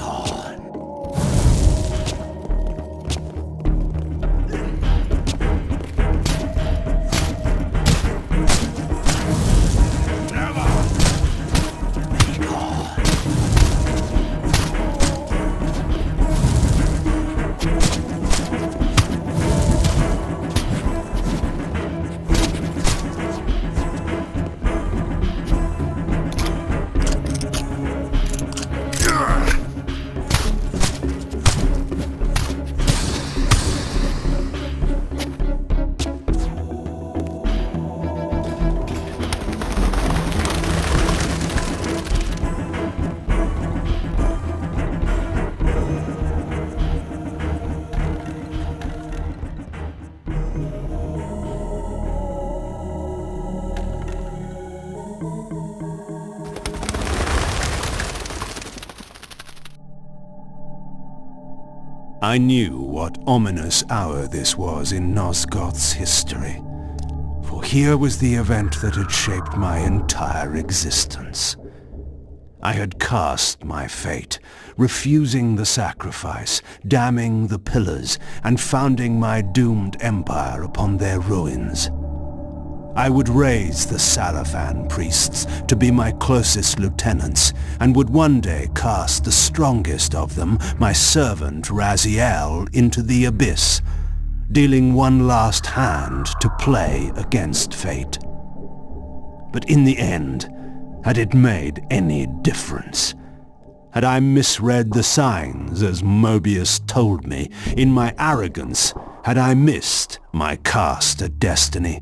gone. I knew what ominous hour this was in Nosgoth's history, for here was the event that had shaped my entire existence. I had cast my fate, refusing the sacrifice, damning the pillars, and founding my doomed empire upon their ruins. I would raise the Sarafan priests to be my closest lieutenants, and would one day cast the strongest of them, my servant Raziel, into the abyss, dealing one last hand to play against fate. But in the end, had it made any difference? Had I misread the signs, as Mobius told me? In my arrogance, had I missed my cast at destiny?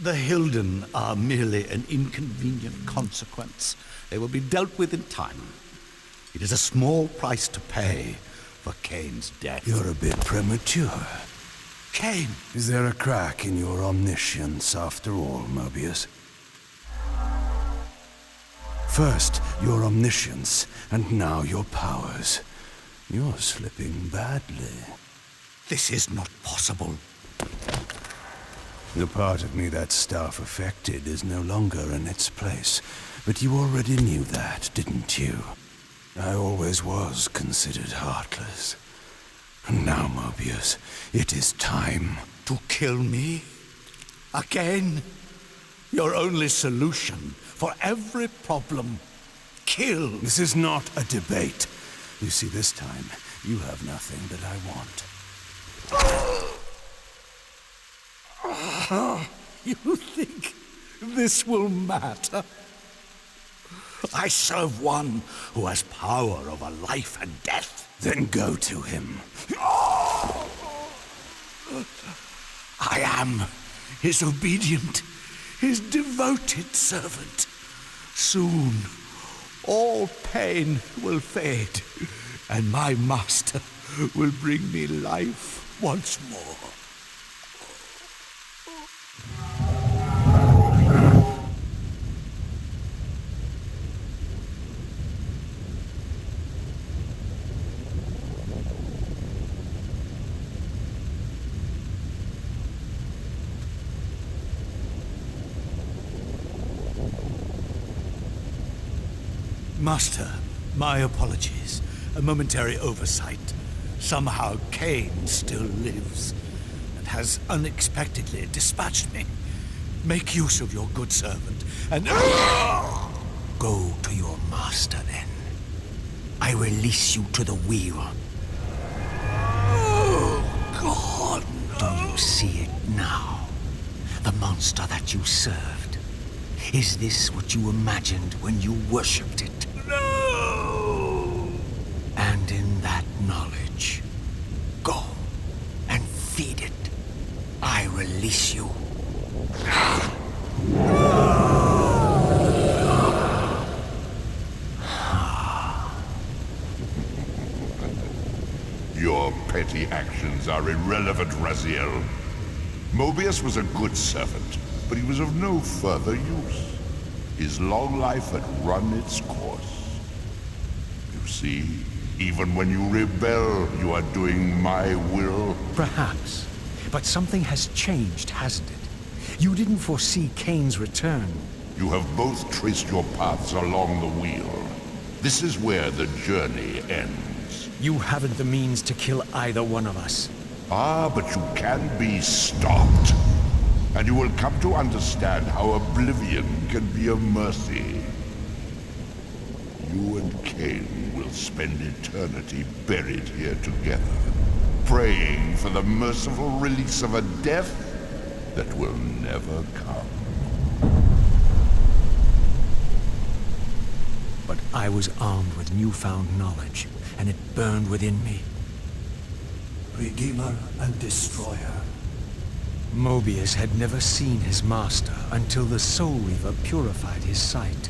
The Hilden are merely an inconvenient consequence. They will be dealt with in time. It is a small price to pay for Kain's death. You're a bit premature. Kain! Is there a crack in your omniscience after all, Mobius? First, your omniscience, and now your powers. You're slipping badly. This is not possible. The part of me that staff affected is no longer in its place, but you already knew that, didn't you? I always was considered heartless. And now, Mobius, it is time. To kill me? Again? Your only solution for every problem. Kill. This is not a debate. You see, this time, You have nothing that I want. You think this will matter? I serve one who has power over life and death. Then go to him. I am his obedient, his devoted servant. Soon, all pain will fade, and my master will bring me life once more. Master, my apologies. A momentary oversight. Somehow Kain still lives, and has unexpectedly dispatched me. Make use of your good servant, and... Go to your master, then. I release you to the wheel. Oh, God, no. Do you see it now? The monster that you served. Is this what you imagined when you worshipped it? No! And in that knowledge, go and feed it. I release you. Your petty actions are irrelevant, Raziel. Mobius was a good servant, but he was of no further use. His long life had run its course. You see, even when you rebel, you are doing my will. Perhaps. But something has changed, hasn't it? You didn't foresee Kain's return. You have both traced your paths along the wheel. This is where the journey ends. You haven't the means to kill either one of us. Ah, but you can be stopped. And you will come to understand how oblivion can be a mercy. You and Kain will spend eternity buried here together, praying for the merciful release of a death that will never come. But I was armed with newfound knowledge, and it burned within me. Redeemer and Destroyer. Mobius had never seen his master until the Soul Reaver purified his sight.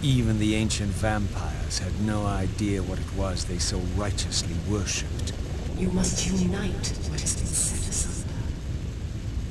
Even the ancient vampires had no idea what it was they so righteously worshipped. You must unite what has been set asunder.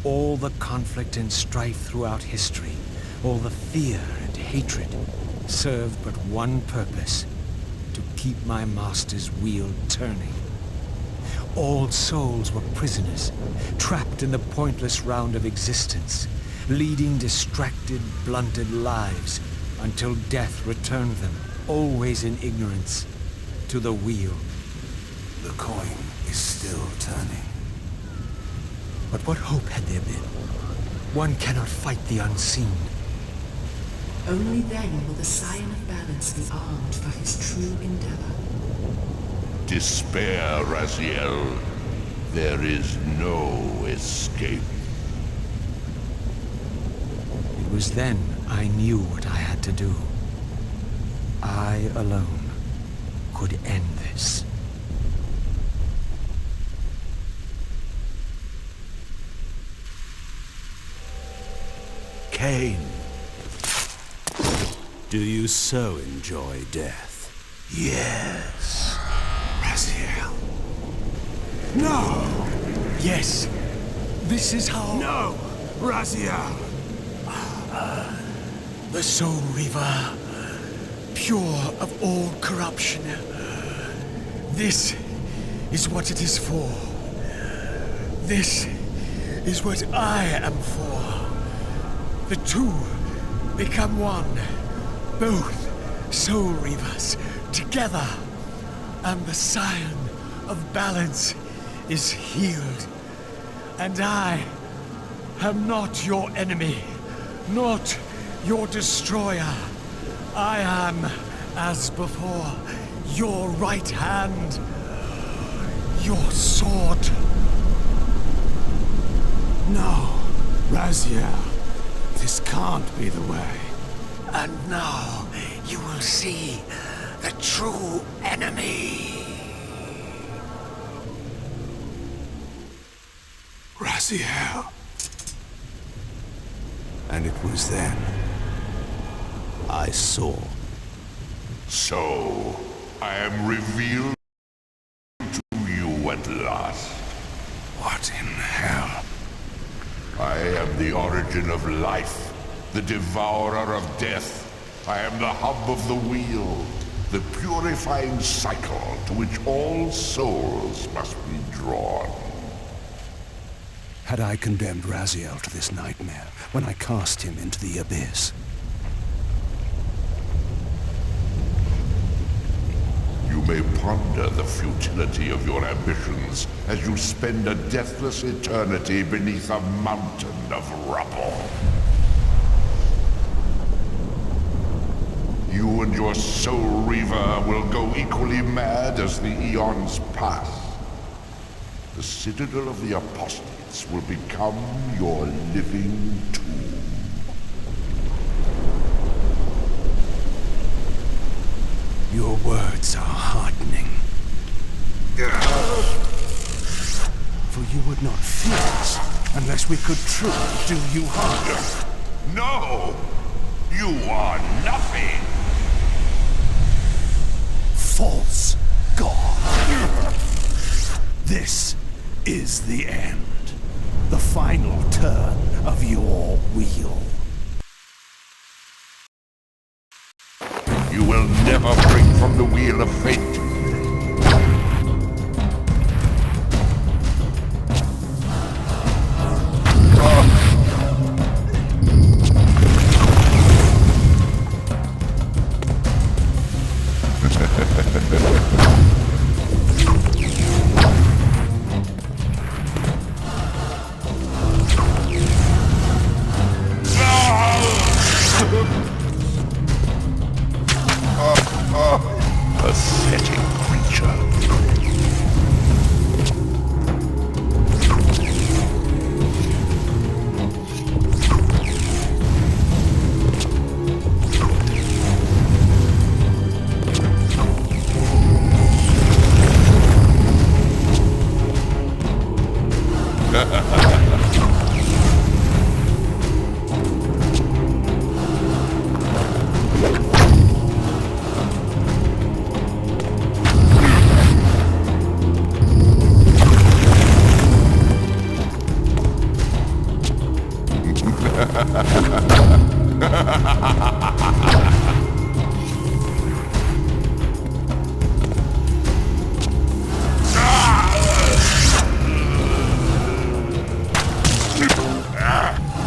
All the conflict and strife throughout history, all the fear and hatred, served but one purpose: to keep my master's wheel turning. All souls were prisoners, trapped in the pointless round of existence, leading distracted, blunted lives until death returned them, always in ignorance, to the wheel. The coin is still turning. But what hope had there been? One cannot fight the unseen. Only then will the Scion of Balance be armed for his true endeavor. Despair, Raziel. There is no escape. It was then I knew what I had to do. I alone could end this. Kain. Do you so enjoy death? Yes. Raziel. No! Yes. This is how... No! Raziel! The Soul Reaver, pure of all corruption. This is what it is for. This is what I am for. The two become one. Both Soul Reavers together. And the Scion of Balance is healed. And I am not your enemy, not your destroyer. I am, as before, your right hand. Your sword. No, Raziel. This can't be the way. And now you will see the true enemy. Raziel. And it was then I saw. So, I am revealed to you at last. What in hell? I am the origin of life, the devourer of death. I am the hub of the wheel, the purifying cycle to which all souls must be drawn. Had I condemned Raziel to this nightmare when I cast him into the abyss? You may ponder the futility of your ambitions as you spend a deathless eternity beneath a mountain of rubble. You and your soul reaver will go equally mad as the eons pass. The citadel of the apostates will become your living tomb. Your words are heartening. For you would not fear us unless we could truly do you harm. No! You are nothing! False god. This is the end. The final turn of your wheel. You will never break from the wheel of fate. Pathetic creature.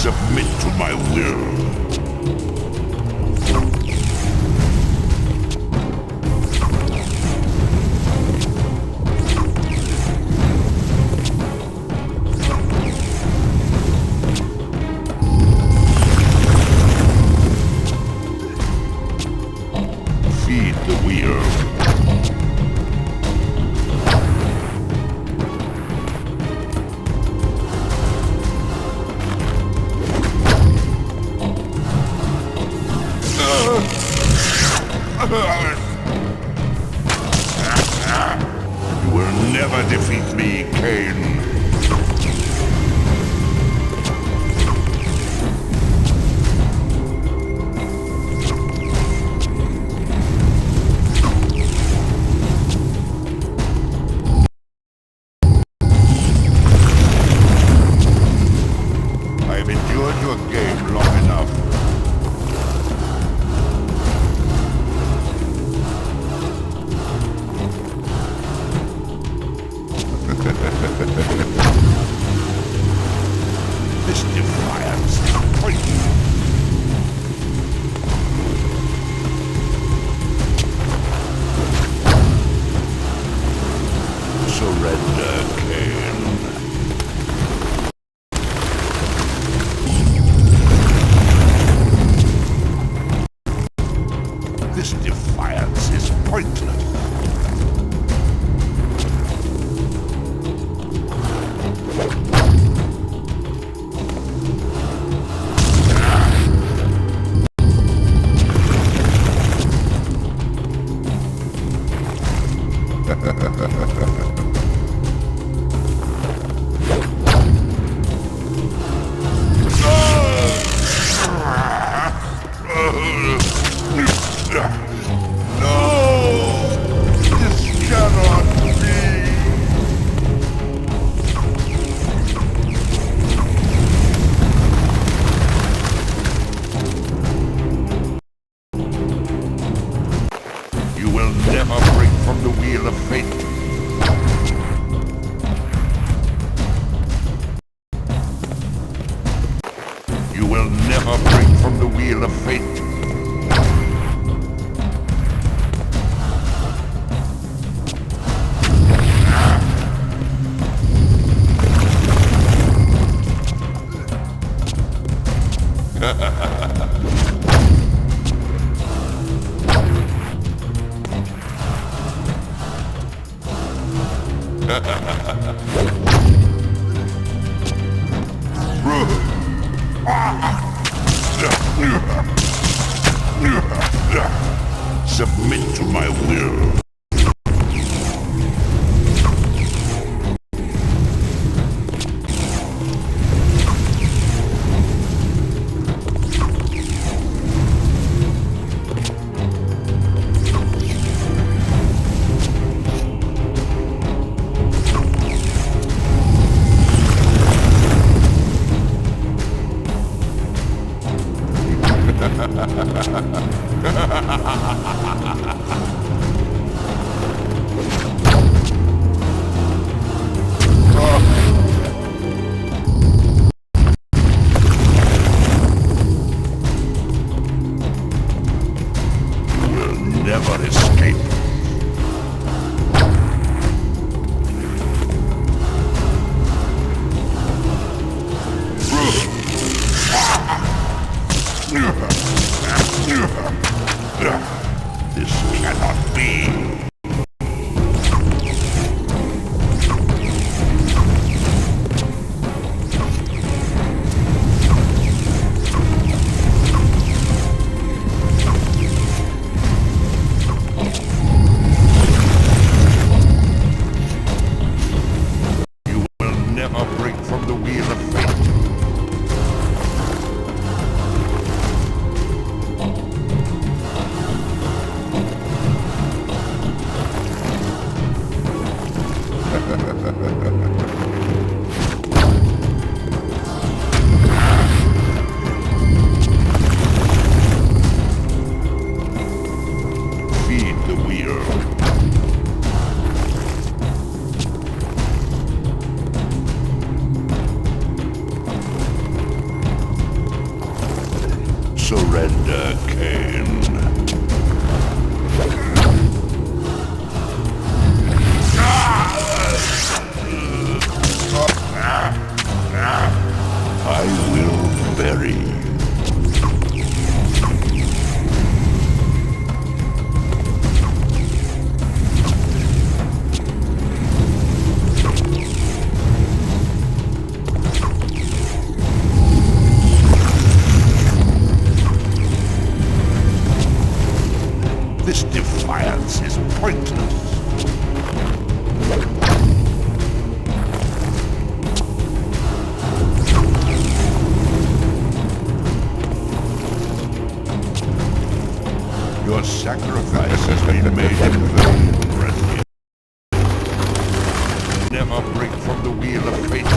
Submit to my will. Feed the wheel. You will never defeat me, Kain. I have endured your game long enough. Submit to my will. Never escape. This cannot be. Surrender, Kain. I will bury you. This defiance is pointless. Your sacrifice has been made in vain, Resident. Never break from the wheel of fate.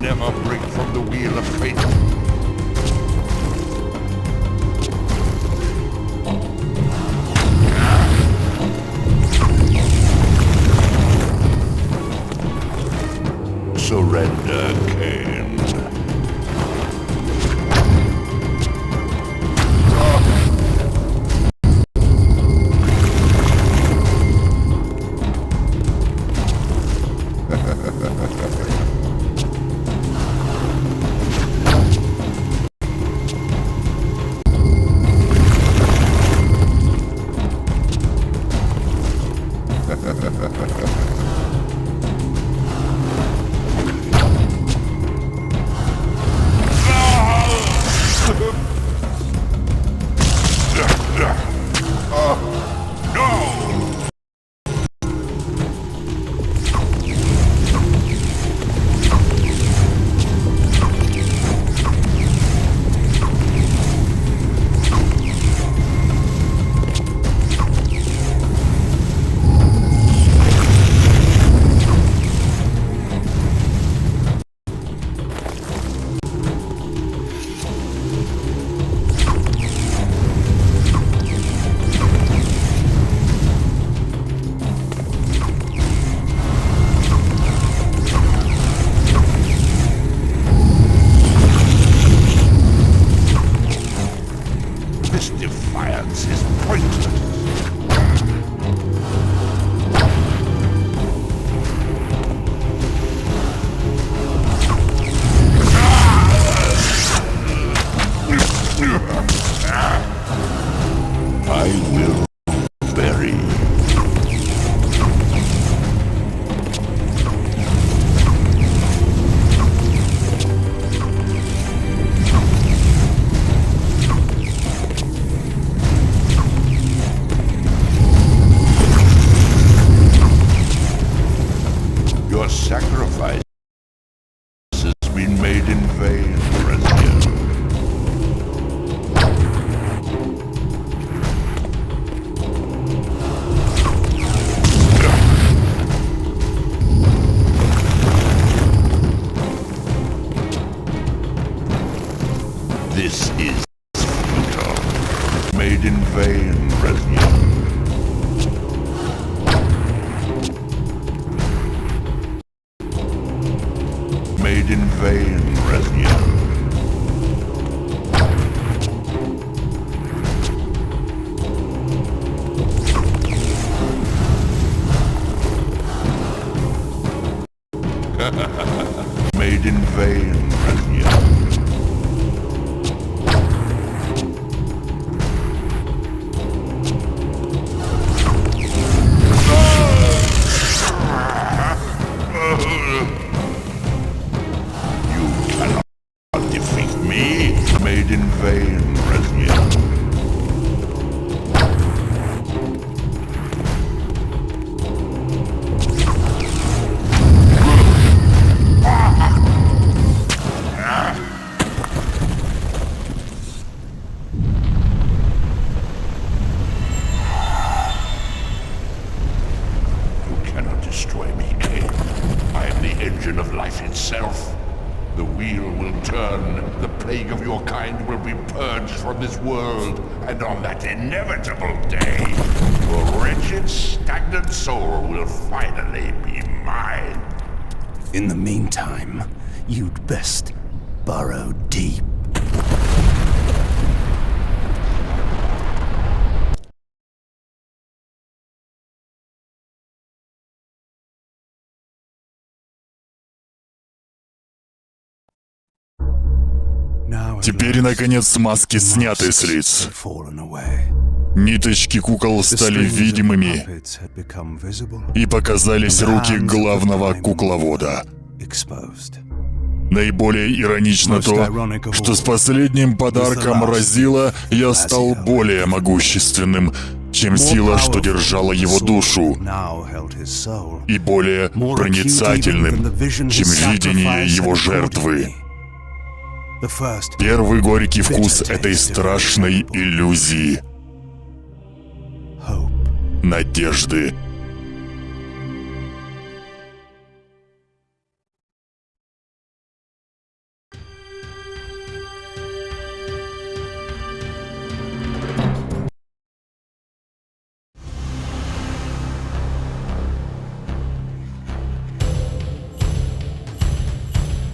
Never break from the wheel of fate. Surrender, Kain. No! is pointless. I will bury. Your sacrifice has been made in vain, Raziel. This is futile. Made in vain, Raziel. Made in vain, Raziel. Made in vain, Raziel. Made in vain, Raziel. You cannot destroy me, Kain. I am the engine of life itself. The wheel will turn, the plague of your kind will be purged from this world, and on that inevitable day, your wretched, stagnant soul will finally be mine. In the meantime, you'd best burrow deep. Теперь, наконец, маски сняты с лиц. Ниточки кукол стали видимыми, и показались руки главного кукловода. Наиболее иронично то, что с последним подарком Разила я стал более могущественным, чем сила, что держала его душу, и более проницательным, чем видение его жертвы. Первый горький вкус этой страшной иллюзии. Надежды.